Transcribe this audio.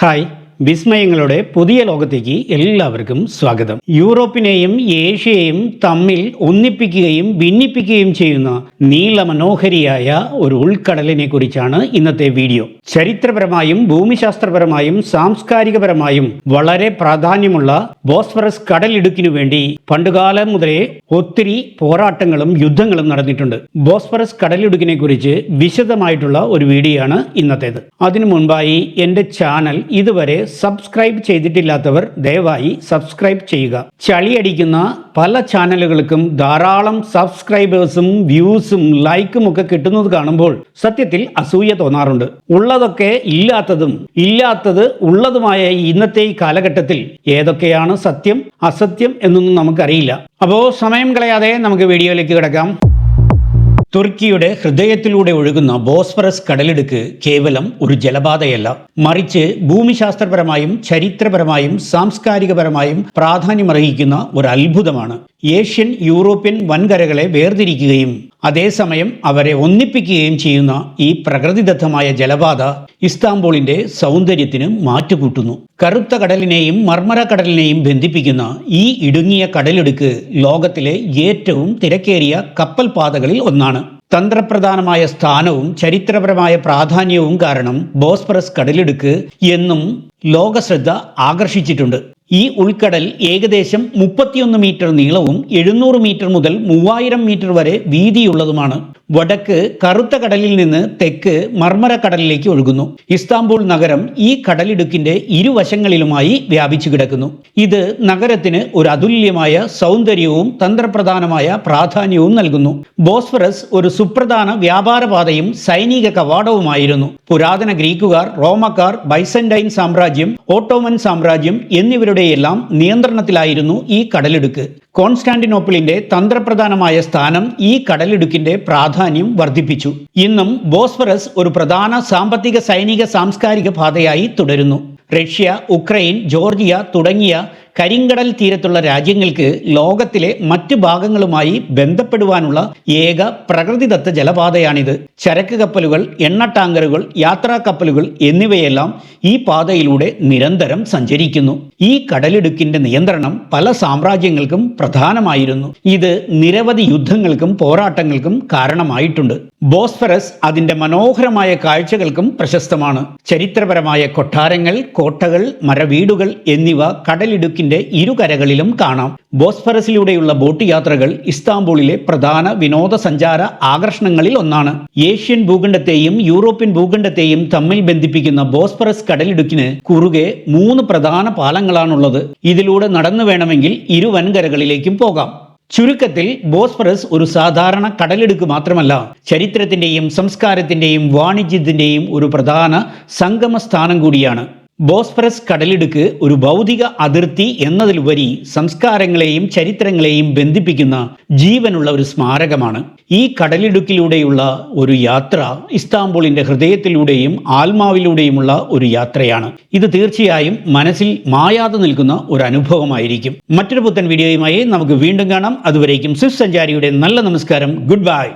Hi, വിസ്മയങ്ങളുടെ പുതിയ ലോകത്തേക്ക് എല്ലാവർക്കും സ്വാഗതം. യൂറോപ്പിനെയും ഏഷ്യയെയും തമ്മിൽ ഒന്നിപ്പിക്കുകയും ഭിന്നിപ്പിക്കുകയും ചെയ്യുന്ന നീലമനോഹരിയായ ഒരു ഉൾക്കടലിനെ കുറിച്ചാണ് ഇന്നത്തെ വീഡിയോ. ചരിത്രപരമായും ഭൂമിശാസ്ത്രപരമായും സാംസ്കാരികപരമായും വളരെ പ്രാധാന്യമുള്ള ബോസ്ഫറസ് കടലിടുക്കിനു വേണ്ടി പണ്ടുകാലം മുതലേ ഒത്തിരി പോരാട്ടങ്ങളും യുദ്ധങ്ങളും നടന്നിട്ടുണ്ട്. ബോസ്ഫറസ് കടലിടുക്കിനെ കുറിച്ച് വിശദമായിട്ടുള്ള ഒരു വീഡിയോ ആണ് ഇന്നത്തേത്. അതിനു മുൻപായി എൻ്റെ ചാനൽ ഇതുവരെ സബ്സ്ക്രൈബ് ചെയ്തിട്ടില്ലാത്തവർ ദയവായി സബ്സ്ക്രൈബ് ചെയ്യുക. ചളിയടിക്കുന്ന പല ചാനലുകൾക്കും ധാരാളം സബ്സ്ക്രൈബേഴ്സും വ്യൂസും ലൈക്കും ഒക്കെ കിട്ടുന്നത് കാണുമ്പോൾ സത്യത്തിൽ അസൂയ തോന്നാറുണ്ട്. ഉള്ളതൊക്കെ ഇല്ലാത്തത് ഉള്ളതുമായ ഇന്നത്തെ ഈ കാലഘട്ടത്തിൽ ഏതൊക്കെയാണ് സത്യം അസത്യം എന്നൊന്നും നമുക്കറിയില്ല. അപ്പോൾ സമയം കളയാതെ നമുക്ക് വീഡിയോയിലേക്ക് കിടക്കാം. തുർക്കിയുടെ ഹൃദയത്തിലൂടെ ഒഴുകുന്ന ബോസ്ഫറസ് കടലിടുക്ക് കേവലം ഒരു ജലപാതയല്ല, മറിച്ച് ഭൂമിശാസ്ത്രപരമായും ചരിത്രപരമായും സാംസ്കാരികപരമായും പ്രാധാന്യമർഹിക്കുന്ന ഒരു അത്ഭുതമാണ്. ഏഷ്യൻ യൂറോപ്യൻ വൻകരകളെ വേർതിരിക്കുകയും അതേസമയം അവരെ ഒന്നിപ്പിക്കുകയും ചെയ്യുന്ന ഈ പ്രകൃതിദത്തമായ ജലപാത ഇസ്താംബൂളിന്റെ സൗന്ദര്യത്തിന് മാറ്റുകൂട്ടുന്നു. കറുത്ത കടലിനെയും മർമര കടലിനെയും ബന്ധിപ്പിക്കുന്ന ഈ ഇടുങ്ങിയ കടലിടുക്ക് ലോകത്തിലെ ഏറ്റവും തിരക്കേറിയ കപ്പൽ പാതകളിൽ ഒന്നാണ്. തന്ത്രപ്രധാനമായ സ്ഥാനവും ചരിത്രപരമായ പ്രാധാന്യവും കാരണം ബോസ്ഫറസ് കടലിടുക്ക് എന്നും ലോകശ്രദ്ധ ആകർഷിച്ചിട്ടുണ്ട്. ഈ ഉൾക്കടൽ ഏകദേശം 31 മീറ്റർ നീളവും 700 മീറ്റർ മുതൽ 3000 മീറ്റർ വരെ വീതിയുള്ളതുമാണ്. വടക്ക് കറുത്ത കടലിൽ നിന്ന് തെക്ക് മർമര കടലിലേക്ക് ഒഴുകുന്നു. ഇസ്താംബൂൾ നഗരം ഈ കടലിടുക്കിന്റെ ഇരുവശങ്ങളിലുമായി വ്യാപിച്ചു കിടക്കുന്നു. ഇത് നഗരത്തിന് ഒരു അതുല്യമായ സൗന്ദര്യവും തന്ത്രപ്രധാനമായ പ്രാധാന്യവും നൽകുന്നു. ബോസ്ഫറസ് ഒരു സുപ്രധാന വ്യാപാരപാതയും സൈനിക കവാടവുമായിരുന്നു. പുരാതന ഗ്രീക്കുകാർ, റോമക്കാർ, ബൈസന്റൈൻ സാമ്രാജ്യം, ഓട്ടോമൻ സാമ്രാജ്യം എന്നിവരുടെ എല്ലാം നിയന്ത്രണത്തിലായിരുന്നു ഈ കടലിടുക്ക്. കോൺസ്റ്റാന്റിനോപ്പിളിന്റെ തന്ത്രപ്രധാനമായ സ്ഥാനം ഈ കടലിടുക്കിന്റെ പ്രാധാന്യം വർദ്ധിപ്പിച്ചു. ഇന്നും ബോസ്ഫറസ് ഒരു പ്രധാന സാമ്പത്തിക, സൈനിക, സാംസ്കാരിക പാതയായി തുടരുന്നു. റഷ്യ, ഉക്രൈൻ, ജോർജിയ തുടങ്ങിയ കരിങ്കടൽ തീരത്തുള്ള രാജ്യങ്ങൾക്ക് ലോകത്തിലെ മറ്റു ഭാഗങ്ങളുമായി ബന്ധപ്പെടുവാനുള്ള ഏക പ്രകൃതിദത്ത ജലപാതയാണിത്. ചരക്ക് കപ്പലുകൾ, എണ്ണ ടാങ്കറുകൾ, യാത്രാ കപ്പലുകൾ എന്നിവയെല്ലാം ഈ പാതയിലൂടെ നിരന്തരം സഞ്ചരിക്കുന്നു. ഈ കടലിടുക്കിന്റെ നിയന്ത്രണം പല സാമ്രാജ്യങ്ങൾക്കും പ്രധാനമായിരുന്നു. ഇത് നിരവധി യുദ്ധങ്ങൾക്കും പോരാട്ടങ്ങൾക്കും കാരണമായിട്ടുണ്ട്. ബോസ്ഫറസ് അതിന്റെ മനോഹരമായ കാഴ്ചകൾക്കും പ്രശസ്തമാണ്. ചരിത്രപരമായ കൊട്ടാരങ്ങൾ, കോട്ടകൾ, മരവീടുകൾ എന്നിവ കടലിടുക്കിന്റെ ഇരുകരകളിലും കാണാം. ബോസ്ഫറസിലൂടെയുള്ള ബോട്ട് യാത്രകൾ ഇസ്താംബൂളിലെ പ്രധാന വിനോദസഞ്ചാര ആകർഷണങ്ങളിൽ ഒന്നാണ്. ഏഷ്യൻ ഭൂഖണ്ഡത്തെയും യൂറോപ്യൻ ഭൂഖണ്ഡത്തെയും തമ്മിൽ ബന്ധിപ്പിക്കുന്ന ബോസ്ഫറസ് കടലിടുക്കിന് കുറുകെ 3 പ്രധാന പാലങ്ങളാണുള്ളത്. ഇതിലൂടെ നടന്നു വേണമെങ്കിൽ ഇരുവൻകരകളിലേക്കും പോകാം. ചുരുക്കത്തിൽ ബോസ്ഫറസ് ഒരു സാധാരണ കടലിടുക്ക് മാത്രമല്ല, ചരിത്രത്തിന്റെയും സംസ്കാരത്തിന്റെയും വാണിജ്യത്തിന്റെയും ഒരു പ്രധാന സംഗമ സ്ഥാനം കൂടിയാണ്. ബോസ്ഫറസ് കടലിടുക്ക് ഒരു ഭൗതിക അതിർത്തി എന്നതിലുപരി സംസ്കാരങ്ങളെയും ചരിത്രങ്ങളെയും ബന്ധിപ്പിക്കുന്ന ജീവനുള്ള ഒരു സ്മാരകമാണ്. ഈ കടലിടുക്കിലൂടെയുള്ള ഒരു യാത്ര ഇസ്താംബൂളിന്റെ ഹൃദയത്തിലൂടെയും ആത്മാവിലൂടെയുമുള്ള ഒരു യാത്രയാണ്. ഇത് തീർച്ചയായും മനസ്സിൽ മായാതെ നിൽക്കുന്ന ഒരു അനുഭവമായിരിക്കും. മറ്റൊരു പുത്തൻ വീഡിയോയുമായി നമുക്ക് വീണ്ടും കാണാം. അതുവരേക്കും സ്വിസ് സഞ്ചാരിയുടെ നല്ല നമസ്കാരം. Good bye.